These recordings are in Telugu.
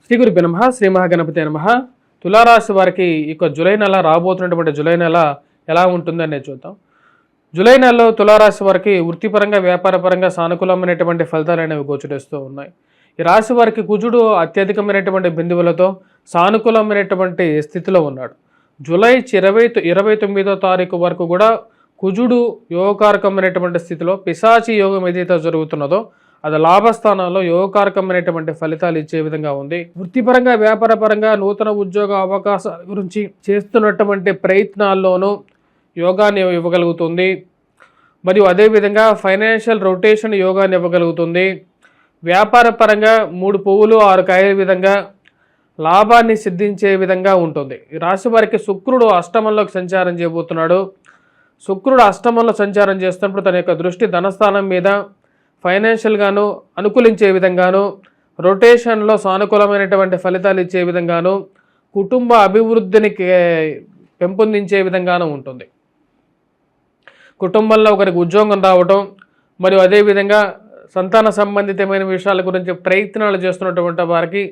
శ్రీ గురుభ్యో నమః. శ్రీ మహాగణపతి నమః. తులారాశి వారికి ఇక జూలై నెల రాబోతున్నటువంటి జూలై నెల ఎలా ఉంటుందనే చూద్దాం. జూలై నెలలో తులారాశి వారికి వృత్తిపరంగా వ్యాపారపరంగా సానుకూలమైనటువంటి ఫలితాలు అనేవి గోచరిస్తూ ఉన్నాయి. ఈ రాశి వారికి కుజుడు అత్యధికమైనటువంటి బిందువులతో సానుకూలమైనటువంటి స్థితిలో ఉన్నాడు. జూలై 29వ తారీఖు వరకు కూడా కుజుడు యోగకారకమైనటువంటి స్థితిలో పిశాచి యోగం ఏదైతే జరుగుతున్నదో అది లాభస్థానాల్లో యోగకారకమైనటువంటి ఫలితాలు ఇచ్చే విధంగా ఉంది. వృత్తిపరంగా వ్యాపారపరంగా నూతన ఉద్యోగ అవకాశాల గురించి చేస్తున్నటువంటి ప్రయత్నాల్లోనూ యోగాన్ని ఇవ్వగలుగుతుంది. మరియు అదేవిధంగా ఫైనాన్షియల్ రొటేషన్ యోగాన్ని ఇవ్వగలుగుతుంది. వ్యాపారపరంగా 3 పువ్వులు 6 కాయల విధంగా లాభాన్ని సిద్ధించే విధంగా ఉంటుంది. ఈ రాశి వారికి శుక్రుడు అష్టమంలోకి సంచారం చేయబోతున్నాడు. శుక్రుడు అష్టమంలో సంచారం చేస్తున్నప్పుడు తన యొక్క దృష్టి ధనస్థానం మీద ఫైనాన్షియల్గాను అనుకూలించే విధంగాను, రొటేషన్లో సానుకూలమైనటువంటి ఫలితాలు ఇచ్చే విధంగాను, కుటుంబ అభివృద్ధిని పెంపొందించే విధంగాను ఉంటుంది. కుటుంబంలో ఒకరికి ఉద్యోగం రావటం మరియు అదేవిధంగా సంతాన సంబంధితమైన విషయాల గురించి ప్రయత్నాలు చేస్తున్నటువంటి వారికి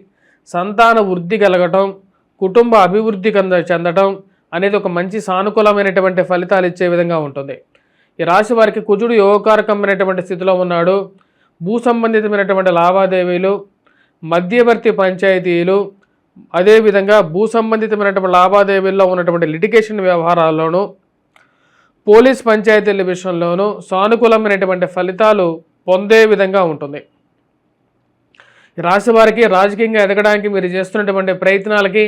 సంతాన వృద్ధి కలగటం, కుటుంబ అభివృద్ధి చెందటం అనేది ఒక మంచి సానుకూలమైనటువంటి ఫలితాలు ఇచ్చే విధంగా ఉంటుంది. ఈ రాశి వారికి కుజుడు యోగకారకమైనటువంటి స్థితిలో ఉన్నాడు. భూ సంబంధితమైనటువంటి లావాదేవీలు, మధ్యవర్తి పంచాయతీలు, అదేవిధంగా భూ సంబంధితమైనటువంటి లావాదేవీల్లో ఉన్నటువంటి లిటిగేషన్ వ్యవహారాల్లోనూ, పోలీస్ పంచాయతీల విషయంలోనూ సానుకూలమైనటువంటి ఫలితాలు పొందే విధంగా ఉంటుంది. ఈ రాశి వారికి రాజకీయంగా ఎదగడానికి మీరు చేస్తున్నటువంటి ప్రయత్నాలకి,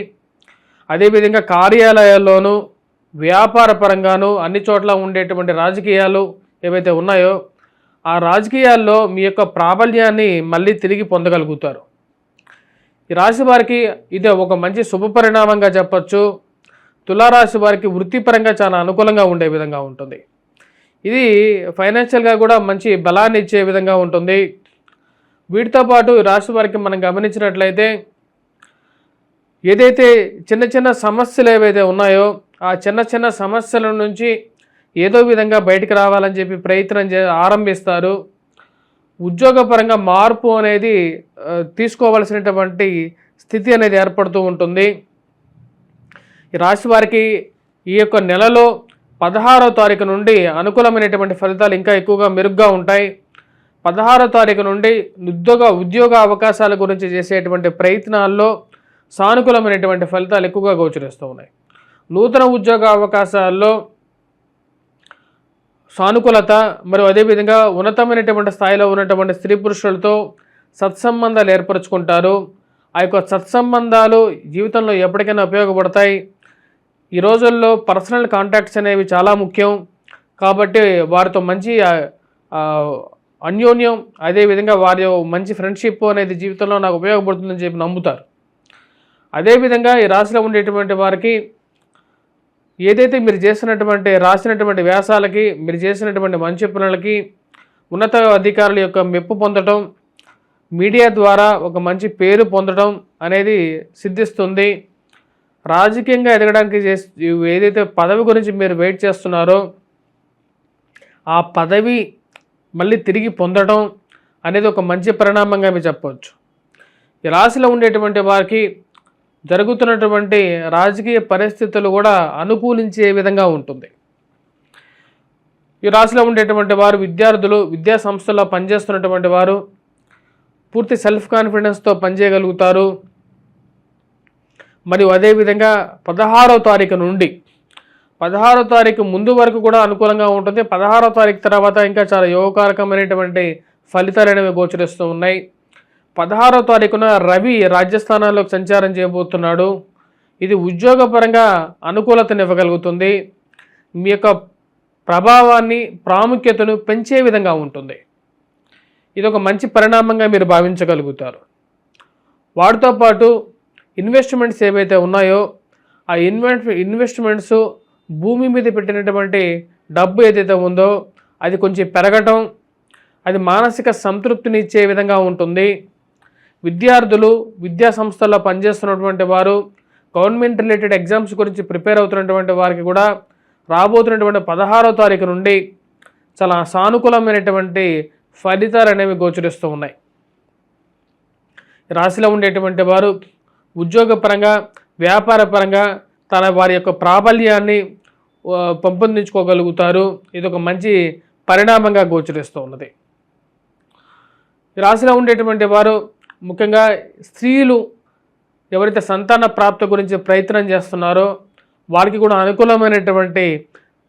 అదేవిధంగా కార్యాలయాల్లోనూ వ్యాపార పరంగాను అన్ని చోట్ల ఉండేటువంటి రాజకీయాలు ఏవైతే ఉన్నాయో ఆ రాజకీయాల్లో మీ యొక్క ప్రాబల్యాన్ని మళ్ళీ తిరిగి పొందగలుగుతారు. ఈ రాశి వారికి ఇది ఒక మంచి శుభపరిణామంగా చెప్పచ్చు. తులారాశి వారికి వృత్తిపరంగా చాలా అనుకూలంగా ఉండే విధంగా ఉంటుంది. ఇది ఫైనాన్షియల్గా కూడా మంచి బలాన్ని ఇచ్చే విధంగా ఉంటుంది. వీటితో పాటు ఈ రాశి వారికి మనం గమనించినట్లయితే ఏదైతే చిన్న చిన్న సమస్యలు ఏవైతే ఉన్నాయో ఆ చిన్న చిన్న సమస్యల నుంచి ఏదో విధంగా బయటికి రావాలని చెప్పి ప్రయత్నం ఆరంభిస్తారు. ఉద్యోగపరంగా మార్పు అనేది తీసుకోవాల్సినటువంటి స్థితి అనేది ఏర్పడుతూ ఉంటుంది. ఈ రాశి వారికి ఈ యొక్క నెలలో 16వ తారీఖు నుండి అనుకూలమైనటువంటి ఫలితాలు ఇంకా ఎక్కువగా మెరుగ్గా ఉంటాయి. 16వ తారీఖు నుండి ఉద్యోగ అవకాశాల గురించి చేసేటువంటి ప్రయత్నాల్లో సానుకూలమైనటువంటి ఫలితాలు ఎక్కువగా గోచరిస్తూ ఉన్నాయి. నూతన ఉద్యోగ అవకాశాల్లో సానుకూలత మరియు అదేవిధంగా ఉన్నతమైనటువంటి స్థాయిలో ఉన్నటువంటి స్త్రీ పురుషులతో సత్సంబంధాలు ఏర్పరచుకుంటారు. ఆ యొక్క సత్సంబంధాలు జీవితంలో ఎప్పటికైనా ఉపయోగపడతాయి. ఈ రోజుల్లో పర్సనల్ కాంటాక్ట్స్ అనేవి చాలా ముఖ్యం. కాబట్టి వారితో మంచి అన్యోన్యం, అదేవిధంగా వారి మంచి ఫ్రెండ్షిప్ అనేది జీవితంలో నాకు ఉపయోగపడుతుందని చెప్పి నమ్ముతారు. అదేవిధంగా ఈ రాశిలో ఉండేటువంటి వారికి ఏదైతే మీరు రాసినటువంటి వ్యాసాలకి, మీరు చేసినటువంటి మంచి పనులకి ఉన్నత అధికారుల యొక్క మెప్పు పొందడం, మీడియా ద్వారా ఒక మంచి పేరు పొందడం అనేది సిద్ధిస్తుంది. రాజకీయంగా ఎదగడానికి ఏదైతే పదవి గురించి మీరు వెయిట్ చేస్తున్నారో ఆ పదవి మళ్ళీ తిరిగి పొందడం అనేది ఒక మంచి పరిణామంగా మీరు చెప్పవచ్చు. ఈ రాశిలో ఉండేటువంటి వారికి జరుగుతున్నటువంటి రాజకీయ పరిస్థితులు కూడా అనుకూలించే విధంగా ఉంటుంది. ఈ రాశిలో ఉండేటువంటి వారు విద్యార్థులు, విద్యా సంస్థల్లో పనిచేస్తున్నటువంటి వారు పూర్తి సెల్ఫ్ కాన్ఫిడెన్స్తో పనిచేయగలుగుతారు. మరియు అదేవిధంగా 16వ తారీఖు నుండి 16వ తారీఖు ముందు వరకు కూడా అనుకూలంగా ఉంటుంది. 16వ తారీఖు తర్వాత ఇంకా చాలా యోగకారకమైనటువంటి ఫలితాలు అనేవి గోచరిస్తూ ఉన్నాయి. 16వ తారీఖున రవి రాజ్యస్థానాల్లోకి సంచారం చేయబోతున్నాడు. ఇది ఉద్యోగపరంగా అనుకూలతను ఇవ్వగలుగుతుంది. మీ యొక్క ప్రభావాన్ని, ప్రాముఖ్యతను పెంచే విధంగా ఉంటుంది. ఇది ఒక మంచి పరిణామంగా మీరు భావించగలుగుతారు. వాటితో పాటు ఇన్వెస్ట్మెంట్స్ ఏవైతే ఉన్నాయో ఆ ఇన్వెస్ట్మెంట్స్ భూమి మీద పెట్టినటువంటి డబ్బు ఏదైతే ఉందో అది కొంచెం పెరగటం, అది మానసిక సంతృప్తిని ఇచ్చే విధంగా ఉంటుంది. విద్యార్థులు, విద్యా సంస్థల్లో పనిచేస్తున్నటువంటి వారు, గవర్నమెంట్ రిలేటెడ్ ఎగ్జామ్స్ గురించి ప్రిపేర్ అవుతున్నటువంటి వారికి కూడా రాబోతున్నటువంటి 16వ తారీఖు నుండి చాలా సానుకూలమైనటువంటి ఫలితాలు అనేవి గోచరిస్తూ ఉన్నాయి. రాశిలో ఉండేటువంటి వారు ఉద్యోగపరంగా వ్యాపారపరంగా వారి యొక్క ప్రాబల్యాన్ని పెంపొందించుకోగలుగుతారు. ఇది ఒక మంచి పరిణామంగా గోచరిస్తూ ఉన్నది. ఈ రాశిలో ఉండేటువంటి వారు ముఖ్యంగా స్త్రీలు ఎవరైతే సంతాన ప్రాప్తి గురించి ప్రయత్నం చేస్తున్నారో వారికి కూడా అనుకూలమైనటువంటి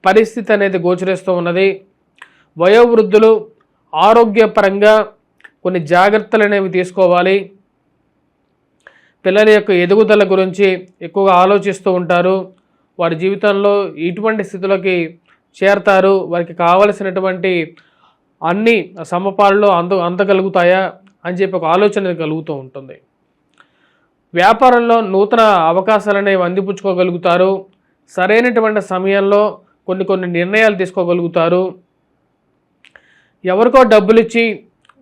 పరిస్థితి అనేది గోచరిస్తూ ఉన్నది. వయోవృద్ధులు ఆరోగ్యపరంగా కొన్ని జాగ్రత్తలు అనేవి తీసుకోవాలి. పిల్లల యొక్క ఎదుగుదల గురించి ఎక్కువగా ఆలోచిస్తూ ఉంటారు. వారి జీవితంలో ఇటువంటి స్థితిలోకి చేరతారు. వారికి కావలసినటువంటి అన్ని సమపాల్లో అందగలుగుతాయా అని చెప్పి ఒక ఆలోచన కలుగుతూ ఉంటుంది. వ్యాపారంలో నూతన అవకాశాలనేవి అందిపుచ్చుకోగలుగుతారు. సరైనటువంటి సమయంలో కొన్ని నిర్ణయాలు తీసుకోగలుగుతారు. ఎవరికో డబ్బులు ఇచ్చి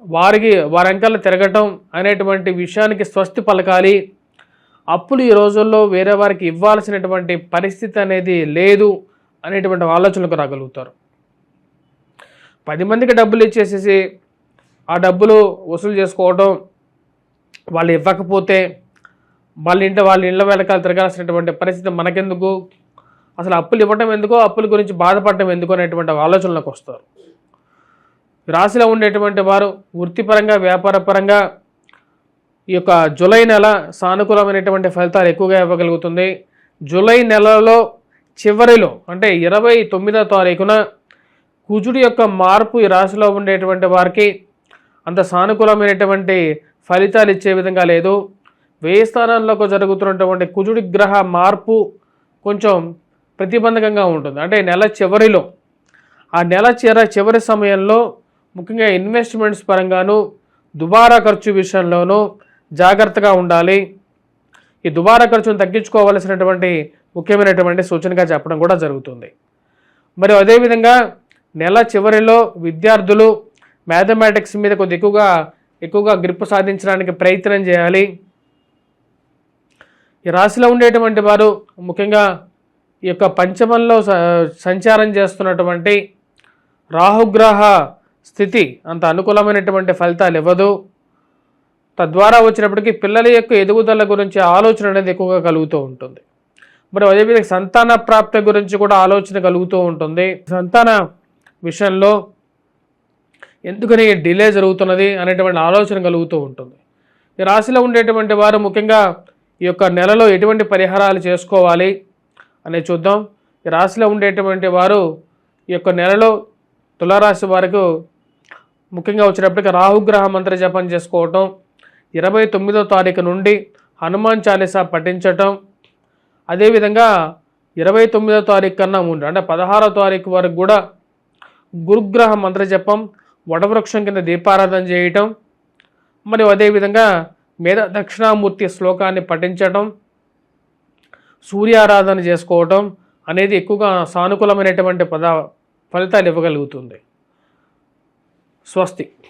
వారి వెనకాల తిరగటం అనేటువంటి విషయానికి స్వస్తి పలకాలి. అప్పులు ఈ రోజుల్లో వేరే వారికి ఇవ్వాల్సినటువంటి పరిస్థితి అనేది లేదు అనేటువంటి ఆలోచనలకు రాగలుగుతారు. 10 మందికి డబ్బులు ఇచ్చేసేసి ఆ డబ్బులు వసూలు చేసుకోవడం, వాళ్ళు ఇవ్వకపోతే వాళ్ళ ఇళ్ళ వెనకాల తిరగాల్సినటువంటి పరిస్థితి మనకెందుకు, అసలు అప్పులు ఇవ్వటం ఎందుకో, అప్పుల గురించి బాధపడటం ఎందుకు అనేటువంటి ఆలోచనలకు వస్తారు. రాశిలో ఉండేటువంటి వారు వృత్తిపరంగా వ్యాపారపరంగా ఈ యొక్క జూలై నెల సానుకూలమైనటువంటి ఫలితాలు ఎక్కువగా ఇవ్వగలుగుతుంది. జూలై నెలలో చివరిలో అంటే 29వ తారీఖున కుజుడి యొక్క మార్పు ఈ రాశిలో ఉండేటువంటి వారికి అంత సానుకూలమైనటువంటి ఫలితాలు ఇచ్చే విధంగా లేదు. వ్యయ స్థానాల్లోకి జరుగుతున్నటువంటి కుజుడి గ్రహ మార్పు కొంచెం ప్రతిబంధకంగా ఉంటుంది. అంటే నెల చివరిలో ఆ నెల చివరి సమయంలో ముఖ్యంగా ఇన్వెస్ట్మెంట్స్ పరంగాను దుబారా ఖర్చు విషయంలోనూ జాగ్రత్తగా ఉండాలి. ఈ దుబారా ఖర్చును తగ్గించుకోవాల్సినటువంటి ముఖ్యమైనటువంటి సూచనగా చెప్పడం కూడా జరుగుతుంది. మరి అదేవిధంగా నెల చివరిలో విద్యార్థులు మ్యాథమెటిక్స్ మీద కొద్దిగా ఎక్కువగా గ్రిప్ సాధించడానికి ప్రయత్నం చేయాలి. ఈ రాశిలో ఉండేటువంటి వారు ముఖ్యంగా ఈ యొక్క పంచమంలో సంచారం చేస్తున్నటువంటి రాహుగ్రహ స్థితి అంత అనుకూలమైనటువంటి ఫలితాలు ఇవ్వదు. తద్వారా వచ్చినప్పటికీ పిల్లల యొక్క ఎదుగుదల గురించి ఆలోచన అనేది ఎక్కువగా కలుగుతూ ఉంటుంది. మరి అదేవిధంగా సంతాన ప్రాప్తి గురించి కూడా ఆలోచన కలుగుతూ ఉంటుంది. సంతాన విషయంలో ఎందుకని డిలే జరుగుతున్నది అనేటువంటి ఆలోచన కలుగుతూ ఉంటుంది. ఈ రాశిలో ఉండేటువంటి వారు ముఖ్యంగా ఈ యొక్క నెలలో ఎటువంటి పరిహారాలు చేసుకోవాలి అనేది చూద్దాం. ఈ రాశిలో ఉండేటువంటి వారు ఈ యొక్క నెలలో తులారాశి వారికి ముఖ్యంగా వచ్చినప్పటికీ రాహుగ్రహ మంత్ర జపం చేసుకోవటం, 29వ తారీఖు నుండి హనుమాన్ చాలీసా పఠించటం, అదేవిధంగా 29వ తారీఖు కన్నా ముందు అంటే 16వ తారీఖు వరకు కూడా గురుగ్రహ మంత్ర జపం, వటవృక్షం కింద దీపారాధన చేయటం, మరియు అదేవిధంగా మేధ దక్షిణామూర్తి శ్లోకాన్ని పఠించటం, సూర్యారాధన చేసుకోవటం అనేది ఎక్కువగా సానుకూలమైనటువంటి ఫలితాలు ఇవ్వగలుగుతుంది. స్వస్తి.